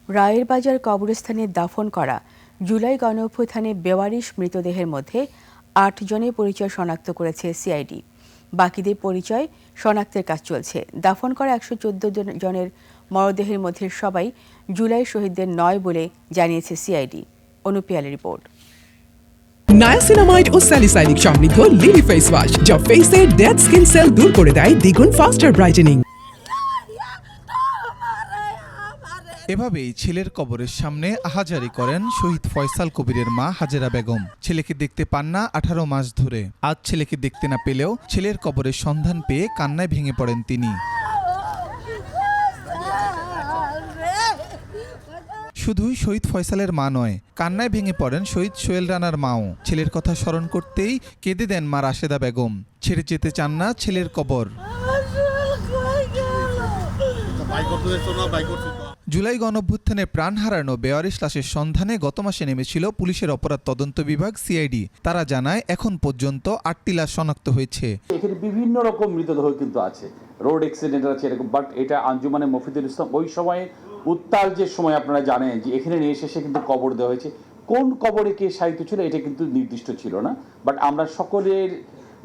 রায়ের বাজার কবরস্থানে দাফন করা জুলাই গণঅভ্যুত্থানে বেওয়ারিশ মৃতদেহের মধ্যে ৮ জনের পরিচয় শনাক্ত করেছে সিআইডি। বাকিদের পরিচয় শনাক্তের কাজ চলছে। দাফন করা ১১৪ জনের মরদেহের মধ্যে সবাই জুলাই শহীদদের নয় বলে জানিয়েছে সিআইডি। অনুপিয়ালের রিপোর্ট। নায়াসিনামাইড ও স্যালিসাইলিক সমৃদ্ধ লিলি ফেস ওয়াশ যা ফেসের ডেড স্কিন সেল দূর করে দেয় দ্বিগুণ ফাস্টার ব্রাইটেনিং। এভাবেই ছেলের কবরের সামনে আহাজারি করেন শহীদ ফয়সাল কবিরের মা হাজেরা বেগম। ছেলেকে দেখতে পান না 18 মাস ধরে। আজ ছেলেকে দেখতে না পেলেও ছেলের কবরের সন্ধান পেয়ে কান্নায় ভেঙে পড়েন তিনি। শুধুই শহীদ ফয়সালের মা নয়, কান্নায় ভেঙে পড়েন শহীদ সোহেল রানার মাও। ছেলের কথা স্মরণ করতেই কেঁদে দেন মা রাশেদা বেগম। ছেড়ে যেতে চান না ছেলের কবর। জুলাই গণঅভ্যুত্থানে প্রাণ হারানো বেওয়ারিশ লাশের সন্ধানে গত মাসে নেমেছিল পুলিশের অপরাধ তদন্ত বিভাগ সিআইডি। তারা জানায় এখন পর্যন্ত 8টি লাশ শনাক্ত হয়েছে। এখানে বিভিন্ন রকম মৃতদেহ কিন্তু আছে, রোড অ্যাক্সিডেন্ট আছে এরকম, বাট এটা আঞ্জুমানে মফিদুল ইসলাম ওই সময়ে উত্তাল যে সময় আপনারা জানেন যে এখানে নিয়ে এসে কিন্তু কবর দেওয়া হয়েছে। কোন কবরে কে সাহিত্য ছিল এটা কিন্তু নির্দিষ্ট ছিল না, বাট আমরা সকলের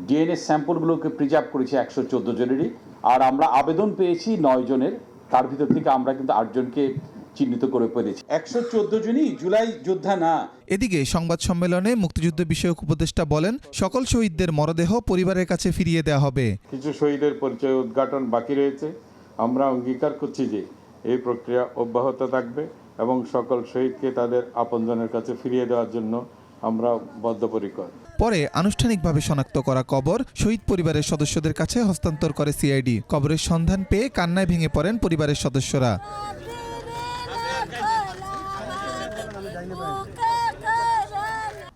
ডিএনএ স্যাম্পলগুলোকে প্রিজার্ভ করেছি 114 জনেরই। আর আমরা আবেদন পেয়েছি 9 জনের, তার ভিতর থেকে আমরা কিন্তু 8 জনকে চিহ্নিত করে পেরেছি। 114 জনই জুলাই যোদ্ধা না। এদিকে সংবাদ সম্মেলনে মুক্তিযুদ্ধ বিষয়ক উপদেষ্টা বলেন, সকল শহীদদের মরদেহ পরিবারের কাছে ফিরিয়ে দেওয়া হবে। কিছু শহীদের পরিচয় উদ্ঘাটন বাকি রয়েছে। আমরা অঙ্গীকার করছি যে এই প্রক্রিয়া অব্যাহত থাকবে এবং সকল শহীদকে তাদের আপনজনের কাছে ফিরিয়ে দেওয়ার জন্য আমরা বদ্ধপরিকর। পরে আনুষ্ঠানিকভাবে শনাক্ত করা কবর শহীদ পরিবারের সদস্যদের কাছে হস্তান্তর করে সিআইডি। কবরের সন্ধান পেয়ে কান্নায় ভেঙে পড়েন পরিবারের সদস্যরা।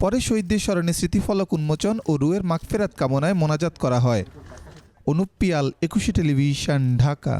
পরে শহীদদের স্মরণে স্মৃতিফলক উন্মোচন ও রুহের মাগফিরাত কামনায় মোনাজাত করা হয়। অনুপ পিয়াল, 21 টেলিভিশন, ঢাকা।